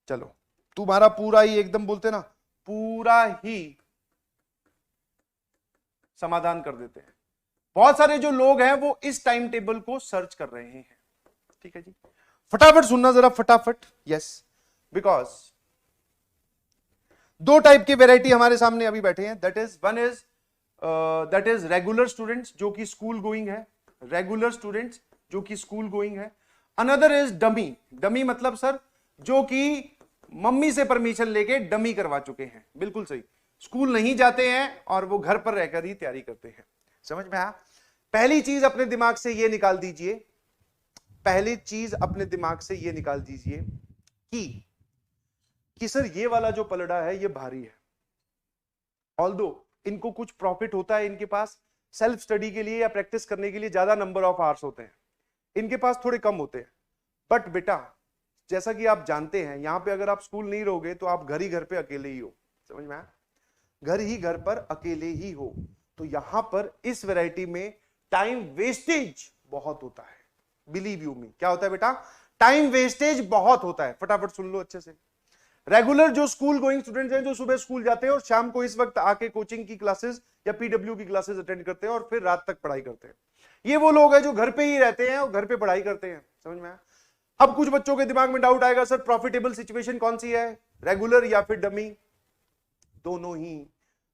चलो तुम्हारा पूरा ही एकदम बोलते ना, पूरा ही समाधान कर देते हैं। बहुत सारे जो लोग हैं वो इस टाइम टेबल को सर्च कर रहे हैं। ठीक है जी, फटाफट सुनना जरा, फटाफट। यस, बिकॉज दो टाइप के वेराइटी हमारे सामने अभी बैठे हैं। दैट इज रेगुलर स्टूडेंट्स जो कि स्कूल गोइंग है, रेगुलर स्टूडेंट्स जो कि स्कूल गोइंग है। Another is dummy. डमी मतलब सर जो कि मम्मी से परमिशन लेके डमी करवा चुके हैं। बिल्कुल सही, स्कूल नहीं जाते हैं और वो घर पर रहकर ही तैयारी करते हैं। समझ में आया? पहली चीज अपने दिमाग से ये निकाल दीजिए, पहली चीज अपने दिमाग से ये निकाल दीजिए कि सर ये वाला जो पलड़ा है ये भारी है। ऑल्दो इनको कुछ प्रॉफिट होता है, इनके पास सेल्फ स्टडी के लिए या प्रैक्टिस करने के लिए ज्यादा नंबर ऑफ आवर्स होते हैं, इनके पास थोड़े कम होते हैं। बट बेटा जैसा कि आप जानते हैं, यहां पे अगर आप स्कूल नहीं रहोगे तो आप घर ही घर पे अकेले ही हो। समझ में आया? घर ही घर पर अकेले ही हो। तो यहां पर इस वैरायटी में टाइम वेस्टेज बहुत होता है। बिलीव यू मी, क्या होता है बेटा? टाइम वेस्टेज बहुत होता है। फटाफट सुन लो अच्छे से। रेगुलर जो स्कूल गोइंग स्टूडेंट्स हैं, जो सुबह स्कूल जाते हैं और शाम को इस वक्त आके कोचिंग की क्लासेस या पीडब्ल्यू की क्लासेस अटेंड करते हैं और फिर रात तक पढ़ाई करते हैं, ये वो लोग हैं जो घर पे ही रहते हैं और घर पे पढ़ाई करते हैं। समझ में आया? अब कुछ बच्चों के दिमाग में डाउट आएगा, सर प्रॉफिटेबल सिचुएशन कौन सी है, रेगुलर या फिर डमी? दोनों ही,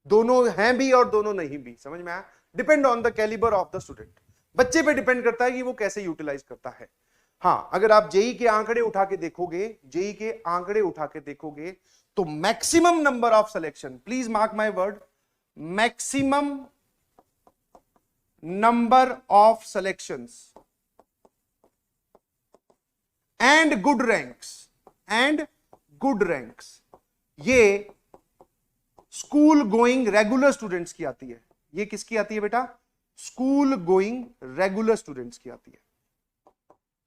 दोनों हैं भी और दोनों नहीं भी। समझ में आया? Depend on the calibre of the student. बच्चे पे डिपेंड करता है कि वो कैसे यूटिलाइज करता है। हाँ, अगर आप जेई के आंकड़े उठा के देखोगे, जेई के आंकड़े उठा के देखोगे तो maximum number of selection, please mark my word, maximum number of selections and good ranks, ये स्कूल गोइंग रेगुलर स्टूडेंट्स की आती है। ये किसकी आती है बेटा? स्कूल गोइंग रेगुलर स्टूडेंट्स की आती है।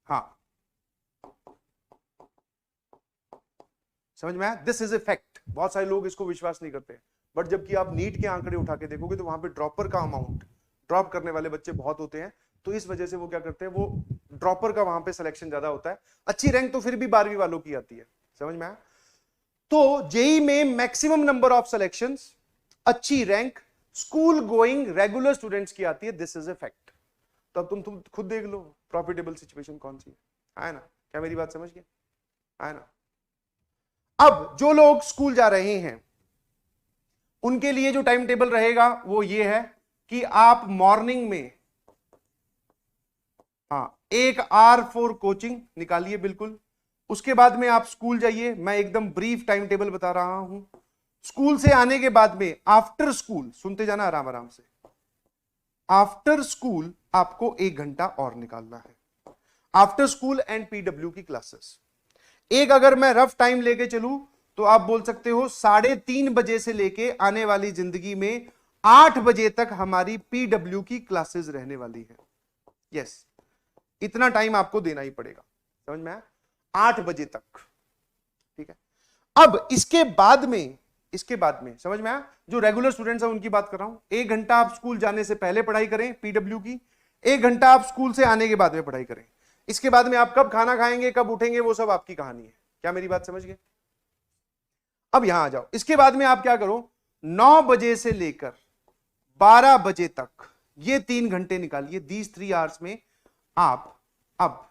हाँ, समझ में आया? This is a fact. बहुत सारे लोग इसको विश्वास नहीं करते, बट जबकि आप नीट के आंकड़े उठा के देखोगे तो वहां पे ड्रॉपर का अमाउंट, ड्रॉप करने वाले बच्चे बहुत होते हैं, तो इस वजह से वो क्या करते हैं, वो ड्रॉपर का वहां पे सिलेक्शन ज्यादा होता है। अच्छी रैंक तो फिर भी 12वीं वालों की आती है। समझ में आया? तो जेई में मैक्सिमम नंबर ऑफ सिलेक्शंस, अच्छी rank school going regular students की आती है। This is a fact. तो अब तुम खुद देख लो प्रॉफिटेबल सिचुएशन कौन सी है ना? क्या मेरी बात समझ गए? है ना? अब जो लोग स्कूल जा रहे हैं उनके लिए जो टाइम टेबल रहेगा वो ये है कि आप मॉर्निंग में, हाँ, 1 आवर फॉर कोचिंग निकालिए बिल्कुल। उसके बाद में आप स्कूल जाइए। मैं एकदम ब्रीफ टाइम टेबल बता रहा हूं। स्कूल से आने के बाद में आफ्टर स्कूल, सुनते जाना आराम आराम से, आफ्टर स्कूल आपको 1 घंटा और निकालना है। आफ्टर स्कूल एंड पीडब्ल्यू की क्लासेस, एक अगर मैं रफ टाइम लेके चलूं तो आप बोल सकते हो 3:30 बजे से लेके आने वाली जिंदगी में 8 बजे तक हमारी पीडब्ल्यू की क्लासेस रहने वाली है। यस, इतना टाइम आपको देना ही पड़ेगा। समझ में आया? 8 बजे तक। ठीक है। अब इसके बाद में समझ में आया? जो रेगुलर स्टूडेंट्स हैं उनकी बात कर रहा हूं। 1 घंटा आप स्कूल जाने से पहले पढ़ाई करें पीडब्ल्यू की, 1 घंटा आप स्कूल से आने के बाद में पढ़ाई करें। इसके बाद में आप कब खाना खाएंगे, कब उठेंगे, वो सब आपकी कहानी है। क्या मेरी बात समझ गए? अब यहां आ जाओ। इसके बाद में आप क्या करो, 9 बजे से लेकर 12 बजे तक ये 3 घंटे निकालिए। दीज 3 आवर्स में आप अब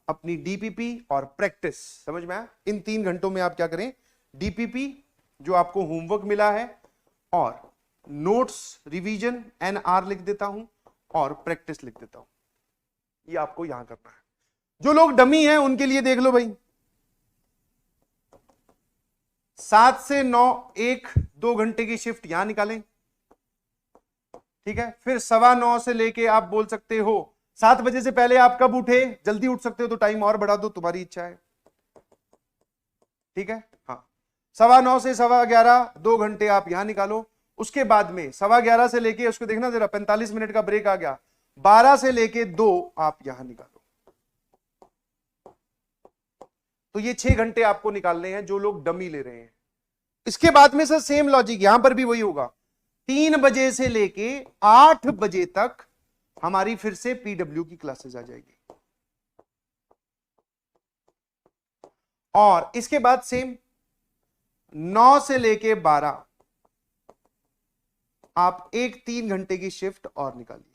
अपनी डीपीपी और प्रैक्टिस, समझ में आया? इन 3 घंटों में आप क्या करें, डीपीपी जो आपको होमवर्क मिला है और नोट्स रिवीजन NR लिख देता हूं और प्रैक्टिस लिख देता हूं। ये आपको यहां करना है। जो लोग डमी हैं उनके लिए देख लो भाई, 7 से 9 1-2 घंटे की शिफ्ट यहां निकालें। ठीक है। फिर 9:15 से लेके आप बोल सकते हो 7 बजे से पहले आप कब उठे, जल्दी उठ सकते हो तो टाइम और बढ़ा दो, तुम्हारी इच्छा है। ठीक है। हाँ, 9:15 से 11:15 2 घंटे आप यहां निकालो। उसके बाद में 11:15 से लेके, उसको देखना जरा, 45 मिनट का ब्रेक आ गया, 12 से लेके 2 आप यहां निकालो। तो ये 6 घंटे आपको निकालने हैं जो लोग डमी ले रहे हैं। इसके बाद में सर सेम लॉजिक यहां पर भी वही होगा, 3 बजे से लेके 8 बजे तक हमारी फिर से पीडब्ल्यू की क्लासेस आ जाएगी। और इसके बाद सेम 9 से लेके 12 आप एक 3 घंटे की शिफ्ट और निकालिए,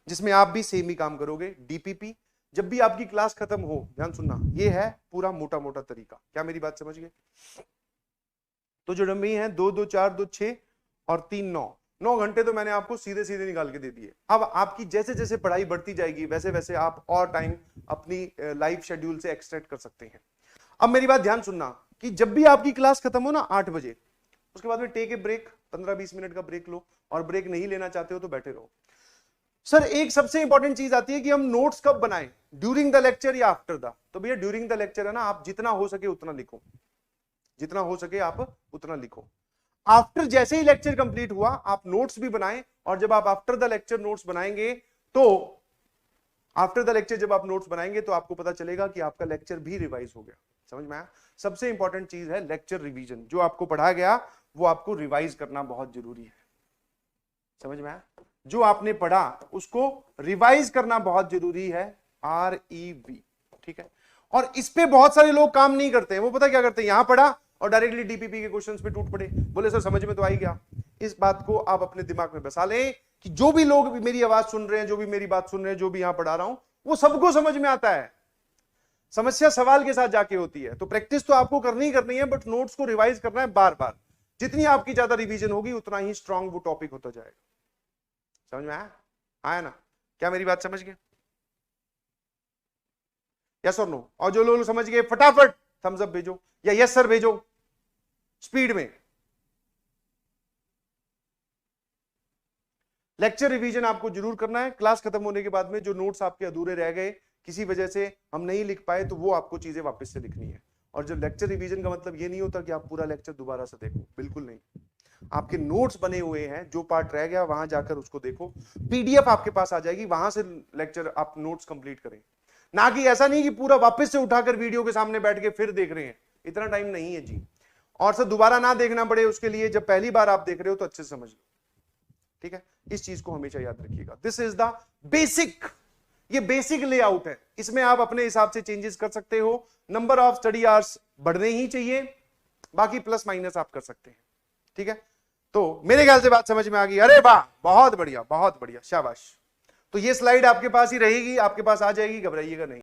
जिसमें आप भी सेम ही काम करोगे। डीपीपी जब भी आपकी क्लास खत्म हो, ध्यान सुनना, ये है पूरा मोटा मोटा तरीका। क्या मेरी बात समझ गए? तो जो डमी है 2 2 4 2 6 और 3 9 घंटे तो मैंने आपको सीधे सीधे निकाल के दे दिए। अब आपकी जैसे जैसे पढ़ाई बढ़ती जाएगी वैसे वैसे आप और टाइम अपनी लाइफ शेड्यूल से एक्सट्रैक्ट कर सकते हैं। अब मेरी बात ध्यान सुनना कि जब भी आपकी क्लास खत्म हो ना 8 बजे, उसके बाद में टेक ए ब्रेक, 15-20 मिनट का ब्रेक लो, और ब्रेक नहीं लेना चाहते हो तो बैठे रहो। सर एक सबसे इंपॉर्टेंट चीज आती है कि हम नोट्स कब बनाएं, ड्यूरिंग द लेक्चर या आफ्टर द? तो भैया ड्यूरिंग द लेक्चर है ना, आप जितना हो सके उतना लिखो, जितना हो सके आप उतना लिखो। आफ्टर जैसे ही लेक्चर कंप्लीट हुआ आप नोट्स भी बनाएं, और जब आप आफ्टर द लेक्चर नोट्स बनाएंगे तो आफ्टर द लेक्चर जब आप नोट्स बनाएंगे तो आपको पता चलेगा कि आपका लेक्चर भी रिवाइज हो गया। समझ में आया? सबसे इंपॉर्टेंट चीज है लेक्चर रिवीजन। जो आपको पढ़ा गया वो आपको रिवाइज करना बहुत जरूरी है। समझ में आया? जो आपने पढ़ा उसको रिवाइज करना बहुत जरूरी है, REV। ठीक है? और इस पे बहुत सारे लोग काम नहीं करते हैं। वो पता क्या करते हैं, यहां पढ़ा और डायरेक्टली डीपीपी के क्वेश्चंस पे टूट पड़े, बोले सर समझ में तो आई गया। इस बात को आप अपने दिमाग में बसा लें कि जो भी लोग भी मेरी आवाज सुन रहे हैं, जो भी मेरी बात सुन रहे हैं, जो भी यहां पढ़ा रहा हूं, वो सबको समझ में आता है। समस्या सवाल के साथ जाके होती है। तो प्रैक्टिस तो आपको करनी ही करनी है, बट नोट्स को रिवाइज करना है बार बार। जितनी आपकी ज्यादा रिवीजन होगी उतना ही स्ट्रांग वो टॉपिक होता जाएगा। समझ में आया? आया ना? क्या मेरी बात समझ गए? यस और नो? और जो लोग समझ गए फटाफट थम्स अप भेजो या यस सर भेजो स्पीड में। लेक्चर रिवीजन आपको जरूर करना है। क्लास खत्म होने के बाद में जो नोट्स आपके अधूरे रह गए, किसी वजह से हम नहीं लिख पाए, तो वो आपको चीजें वापस से लिखनी है। और जब लेक्चर रिवीजन का मतलब ये नहीं होता कि आप पूरा लेक्चर दोबारा से देखो, बिल्कुल नहीं। आपके नोट्स बने हुए हैं, जो पार्ट रह गया वहां जाकर उसको देखो, पीडीएफ आपके पास आ जाएगी, वहां से लेक्चर आप नोट्स कंप्लीट करें। ना कि ऐसा नहीं कि पूरा वापस से उठाकर वीडियो के सामने बैठ के फिर देख रहे हैं, इतना टाइम नहीं है जी। और सर दोबारा ना देखना पड़े उसके लिए, जब पहली बार आप देख रहे हो तो अच्छे से समझ लो। ठीक है? इस चीज को हमेशा याद रखिएगा। दिस इज द बेसिक, ये बेसिक लेआउट है। इसमें आप अपने हिसाब से चेंजेस कर सकते हो। नंबर ऑफ स्टडी आवर्स बढ़ने ही चाहिए, बाकी प्लस माइनस आप कर सकते हैं। ठीक है? तो मेरे ख्याल से बात समझ में आ गई। अरे वाह, बहुत बढ़िया, बहुत बढ़िया, शाबाश। तो ये स्लाइड आपके पास ही रहेगी, आपके पास आ जाएगी, घबराइएगा नहीं।